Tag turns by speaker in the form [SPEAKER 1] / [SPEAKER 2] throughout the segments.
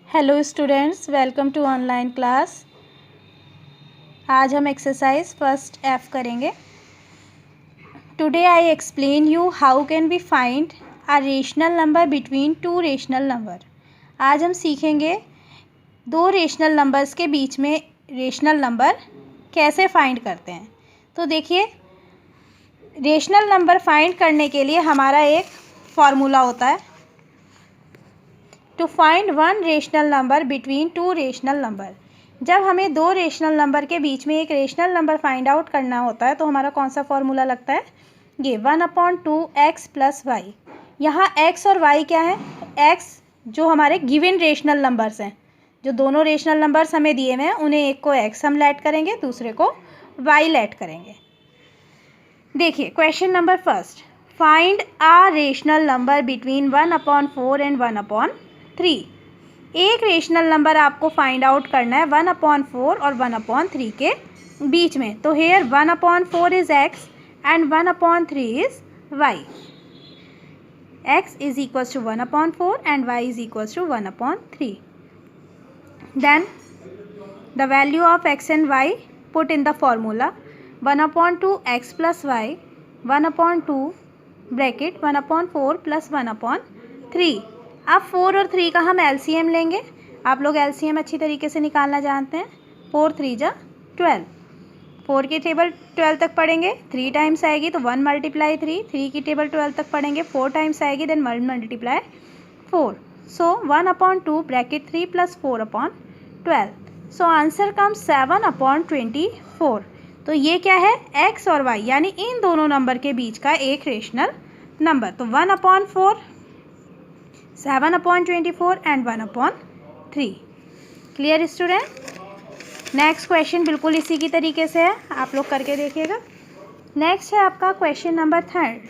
[SPEAKER 1] Hello students, welcome to online class. आज हम exercise first F करेंगे। Today I explain you how can be find a rational number between two rational number. आज हम सीखेंगे दो rational numbers के बीच में रेशनल नंबर कैसे फाइंड करते हैं। तो देखिए, रेशनल नंबर फाइंड करने के लिए हमारा एक फॉर्मूला होता है। To find one rational number between two rational number, जब हमें दो रेशनल नंबर के बीच में एक रेशनल नंबर फाइंड आउट करना होता है तो हमारा कौन सा फॉर्मूला लगता है? ये 1/2x + y। यहाँ x और y क्या है? x जो हमारे गिवन रेशनल नंबर्स हैं, जो दोनों रेशनल नंबर्स हमें दिए हुए हैं, उन्हें एक को x हम लेट करेंगे, दूसरे को y लेट करेंगे। देखिए question number first, find a rational number between 1/4 and 1/3। एक रेशनल नंबर आपको फाइंड आउट करना है 1/4 और 1/3 के बीच में। तो here 1/4 is x and 1/3 is y। x is equal to 1/4 and y is equal to 1/3। Then the value of x and y put in the formula 1/2x + y 1/2 bracket 1/4 + 1/3। अब 4 और 3 का हम एलसीएम लेंगे। आप लोग एलसीएम अच्छी तरीके से निकालना जानते हैं। 4 3 जा 12। 4 की टेबल 12 तक पढ़ेंगे, 3 टाइम्स आएगी तो 1 × 3। 3 की टेबल 12 तक पढ़ेंगे, 4 टाइम्स आएगी, देन 1 × 4। सो 1/2 ब्रैकेट 3 + 4/12। सो आंसर कम 7/24। तो ये क्या है? x और y, यानी इन दोनों नंबर के बीच का एक रेशनल नंबर। तो 1/4, 7/24 and 1/3। Clear student? Next question बिल्कुल इसी की तरीके से है, आप लोग करके देखिएगा। नेक्स्ट है आपका question number third,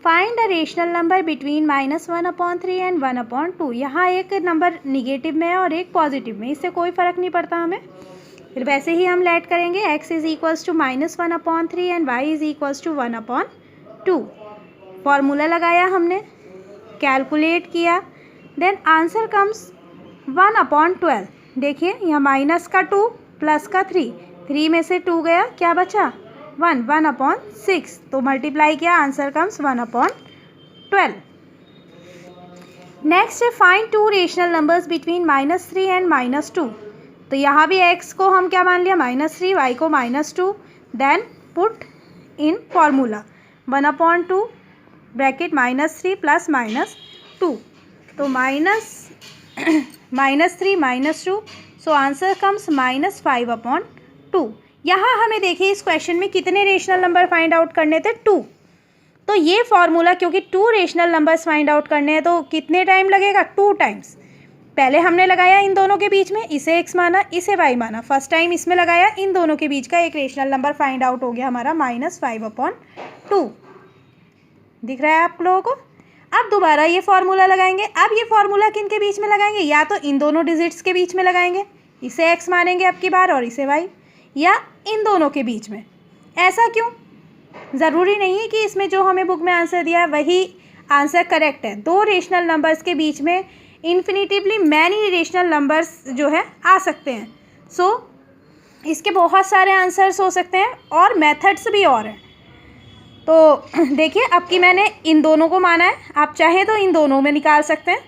[SPEAKER 1] find a rational number between -1/3 and 1/2। यहाँ एक नंबर निगेटिव में है और एक पॉजिटिव में, इससे कोई फ़र्क नहीं पड़ता हमें, फिर वैसे ही हम लेट करेंगे। x is equals to -1/3 and y is equals to 1/2। Formula लगाया हमने, कैलकुलेट किया, देन आंसर कम्स 1/12। देखिए यहाँ माइनस का 2 प्लस का 3, 3 में से 2 गया, क्या बचा? 1, 1/6। तो मल्टीप्लाई किया, आंसर कम्स 1/12। नेक्स्ट है find two rational numbers between -3 and -2। तो यहाँ भी x को हम क्या मान लिया? -3, y को -2। Then put in formula 1/2 bracket -3 + -2। तो -3 -2, सो आंसर कम्स -5/2। यहाँ हमें देखिए इस क्वेश्चन में कितने रेशनल नंबर फाइंड आउट करने थे? 2। तो ये फॉर्मूला, क्योंकि 2 रेशनल नंबर्स फाइंड आउट करने हैं तो कितने टाइम लगेगा? 2 टाइम्स। पहले हमने लगाया इन दोनों के बीच में, इसे x माना, इसे y माना। फर्स्ट टाइम इसमें लगाया, इन दोनों के बीच का एक रेशनल नंबर फाइंड आउट हो गया हमारा -5/2। दिख रहा है आप लोगों को? अब दोबारा ये फॉर्मूला लगाएंगे। अब ये फॉर्मूला किन के बीच में लगाएंगे? या तो इन दोनों डिजिट्स के बीच में लगाएंगे, इसे x मानेंगे अब की बार और इसे y, या इन दोनों के बीच में। ऐसा क्यों? ज़रूरी नहीं है कि इसमें जो हमें बुक में आंसर दिया है वही आंसर करेक्ट है। दो रेशनल नंबर्स के बीच में इन्फिनिटिवली मैनी रेशनल नंबर्स जो है आ सकते हैं। सो इसके बहुत सारे आंसर्स हो सकते हैं और मेथड्स भी और हैं। तो देखिए अब कि मैंने इन दोनों को माना है, आप चाहें तो इन दोनों में निकाल सकते हैं।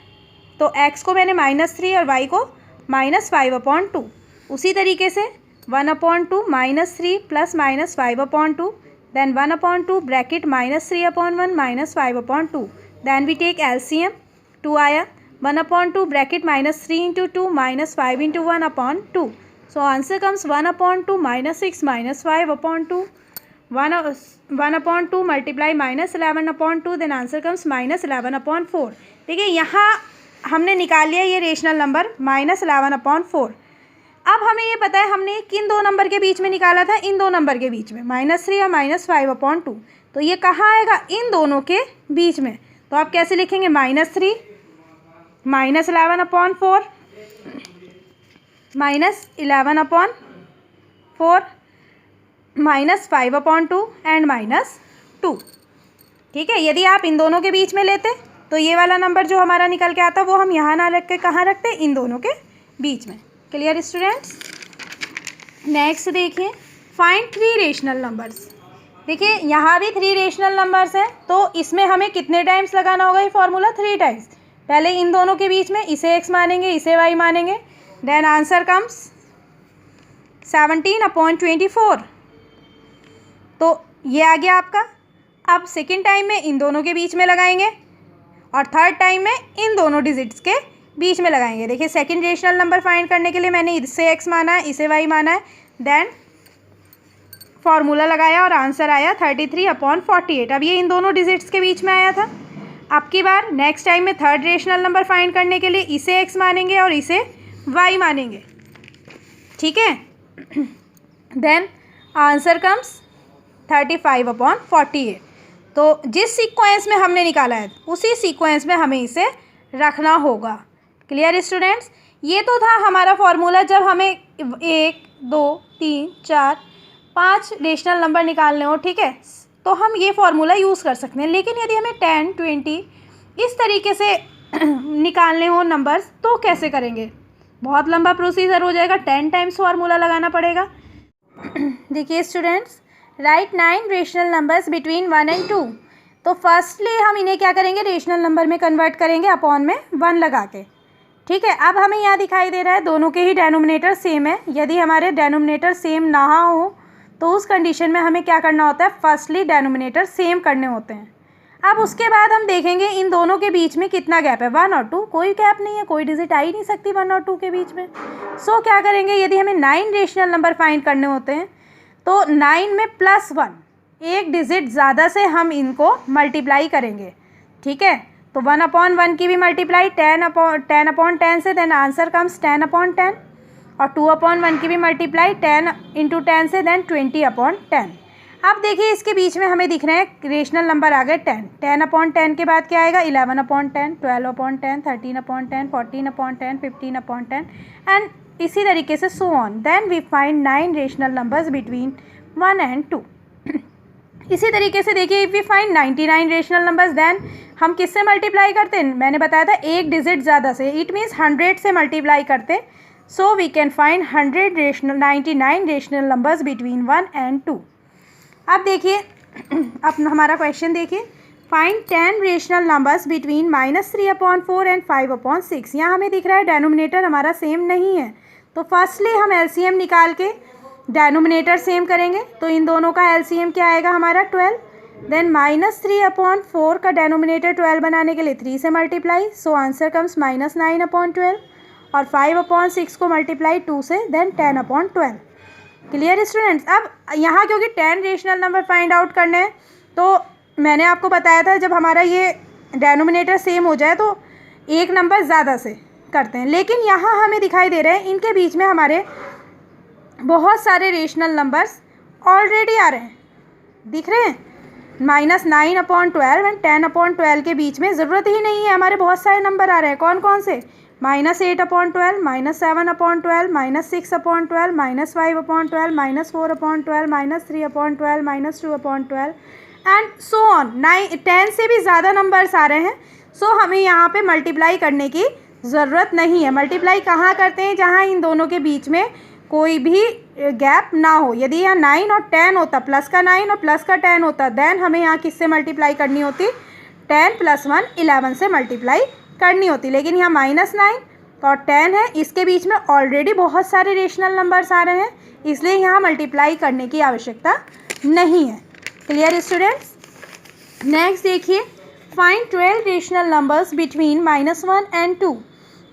[SPEAKER 1] तो x को मैंने -3 और y को -5/2। उसी तरीके से 1/2 -3 + -5/2, then 1/2 bracket -3/1 -5/2। Then we take LCM, 2 आया, 1/2 bracket -3 × 2 -5 × 1/2। So answer comes 1/2 -6 -5/2। 1/2 multiply -11/2, then answer comes -11/4। देखिए यहाँ हमने निकाल लिया ये रेशनल नंबर -11/4। अब हमें ये पता है हमने किन दो नंबर के बीच में निकाला था? इन दो नंबर के बीच में, -3 और -5/2। तो ये कहाँ आएगा? इन दोनों के बीच में। तो आप कैसे लिखेंगे? -3 -11/4 -11/4 -5/2 एंड -2। ठीक है, यदि आप इन दोनों के बीच में लेते तो ये वाला नंबर जो हमारा निकल के आता है वो हम यहाँ ना रख के कहाँ रखते हैं, इन दोनों के बीच में। Clear students. नेक्स्ट देखिए, फाइंड 3 रेशनल नंबर्स। देखिए यहाँ भी 3 रेशनल नंबर्स हैं, तो इसमें हमें कितने टाइम्स लगाना होगा ये फॉर्मूला, 3 टाइम्स। पहले इन दोनों के बीच में इसे x मानेंगे, इसे y मानेंगे, देन आंसर कम्स 17/24। तो ये आ गया आपका। अब सेकेंड टाइम में इन दोनों के बीच में लगाएंगे और थर्ड टाइम में इन दोनों डिजिट्स के बीच में लगाएंगे। देखिए सेकेंड रेशनल नंबर फाइंड करने के लिए मैंने इसे x माना है, इसे y माना है, देन फार्मूला लगाया और आंसर आया 33/48। अब ये इन दोनों डिजिट्स के बीच में आया था। अब की बार नेक्स्ट टाइम में थर्ड रेशनल नंबर फाइंड करने के लिए इसे x मानेंगे और इसे y मानेंगे, ठीक है। Then answer comes 35/48। तो जिस सीक्वेंस में हमने निकाला है उसी सीक्वेंस में हमें इसे रखना होगा। Clear students. ये तो था हमारा फॉर्मूला जब हमें 1 2 3 4 5 रेशनल नंबर निकालने हो, ठीक है, तो हम ये फार्मूला यूज़ कर सकते हैं। लेकिन यदि हमें 10 20 इस तरीके से निकालने हो नंबर्स तो कैसे करेंगे, बहुत लंबा प्रोसीजर हो जाएगा, 10 टाइम्स फार्मूला लगाना पड़ेगा। देखिए students, right 9 rational numbers between 1 and 2। तो फर्स्टली हम इन्हें क्या करेंगे, रेशनल नंबर में कन्वर्ट करेंगे अपॉन में 1 लगा के, ठीक है। अब हमें यहाँ दिखाई दे रहा है दोनों के ही डेनोमिनेटर सेम है। यदि हमारे डेनोमिनेटर सेम ना हो तो उस कंडीशन में हमें क्या करना होता है, फर्स्टली डेनोमिनेटर सेम करने होते हैं। अब उसके बाद हम देखेंगे इन दोनों के बीच में कितना गैप है, 1 और 2, कोई गैप नहीं है, कोई डिजिट आ ही नहीं सकती 1 और 2 के बीच में। सो क्या करेंगे, यदि हमें 9 रेशनल नंबर फाइंड करने होते हैं तो 9 में +1 एक डिजिट ज़्यादा से हम इनको मल्टीप्लाई करेंगे, ठीक है। तो 1/1 की भी मल्टीप्लाई 10/10 से, देन आंसर कम्स 10/10, और 2/1 की भी मल्टीप्लाई 10 × 10 से, देन 20/10। अब देखिए इसके बीच में हमें दिख रहे हैं रेशनल नंबर आ गए 10। 10/10 के बाद क्या आएगा, 11/10, 12/10, 13/10, 14/10, 15/10 एंड इसी तरीके से so on. Then we find 9 rational numbers between 1 and 2। इसी तरीके से देखिए if we find 99 rational numbers, then हम किससे मल्टीप्लाई करते हैं, मैंने बताया था एक डिजिट ज़्यादा से, इट मीन्स 100 से मल्टीप्लाई करते। So we can find 99 rational numbers between 1 and 2। अब देखिए अब हमारा क्वेश्चन देखिए, find 10 rational numbers between -3/4 and 5/6। यहाँ हमें दिख रहा है डेनोमिनेटर हमारा सेम नहीं है, तो फर्स्टली हम एलसीएम निकाल के डेनोमिनेटर सेम करेंगे। तो इन दोनों का एलसीएम क्या आएगा हमारा 12। देन -3/4 का डेनोमिनेटर 12 बनाने के लिए 3 से मल्टीप्लाई, सो आंसर कम्स -9/12, और 5/6 को मल्टीप्लाई 2 से, देन 10/12। Clear students. अब यहाँ क्योंकि 10 रेशनल नंबर फाइंड आउट करने हैं तो मैंने आपको बताया था जब हमारा ये डेनोमिनेटर सेम हो जाए तो एक नंबर ज़्यादा से करते हैं। लेकिन यहाँ हमें दिखाई दे रहे हैं इनके बीच में हमारे बहुत सारे रेशनल नंबर्स ऑलरेडी आ रहे हैं, दिख रहे हैं। -9/12 एंड 10/12 के बीच में ज़रूरत ही नहीं है, हमारे बहुत सारे नंबर आ रहे हैं। कौन कौन से, -8/12, -7/12, -6/12, -5/12, -4/12, -3/12, -2/12 एंड सो ऑन। 10 से भी ज़्यादा नंबर्स आ रहे हैं। सो हमें यहाँ पे मल्टीप्लाई करने की ज़रूरत नहीं है। मल्टीप्लाई कहाँ करते हैं, जहाँ इन दोनों के बीच में कोई भी गैप ना हो। यदि यहाँ 9 और 10 होता, प्लस का 9 और प्लस का 10 होता, देन हमें यहाँ किससे मल्टीप्लाई करनी होती, 10 + 1 11 से मल्टीप्लाई करनी होती। लेकिन यहाँ -9 और 10 है, इसके बीच में ऑलरेडी बहुत सारे रेशनल नंबर्स आ रहे हैं, इसलिए यहाँ मल्टीप्लाई करने की आवश्यकता नहीं है। Clear students. नेक्स्ट देखिए, find 12 rational numbers between -1 and 2।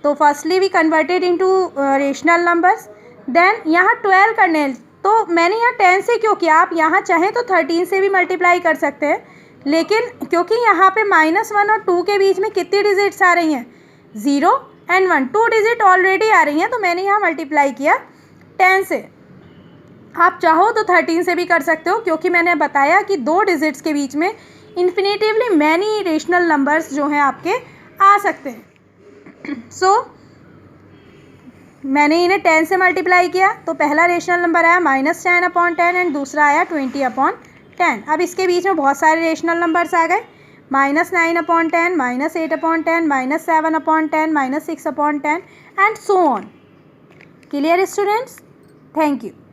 [SPEAKER 1] तो firstly we converted into rational numbers. Then यहाँ 12 करने हैं, तो मैंने यहाँ 10 से क्यों किया, आप यहाँ चाहें तो 13 से भी मल्टीप्लाई कर सकते हैं। लेकिन क्योंकि यहाँ पे -1 और 2 के बीच में कितनी डिजिट्स आ रही हैं, 0 एंड 1, 2 डिजिट ऑलरेडी आ रही हैं, तो मैंने यहाँ मल्टीप्लाई किया 10 से। आप चाहो तो 13 से भी कर सकते हो, क्योंकि मैंने बताया कि 2 डिजिट्स के बीच में इन्फिनेटिवली मैनी रेशनल नंबर्स जो हैं आपके आ सकते हैं। सो मैंने इन्हें 10 से मल्टीप्लाई किया, तो पहला रेशनल नंबर आया -10/10 एंड दूसरा आया 20/10। अब इसके बीच में बहुत सारे रेशनल नंबर्स आ गए। -9/10, -8/10, -7/10, -6/10 and so on. Clear students? Thank you.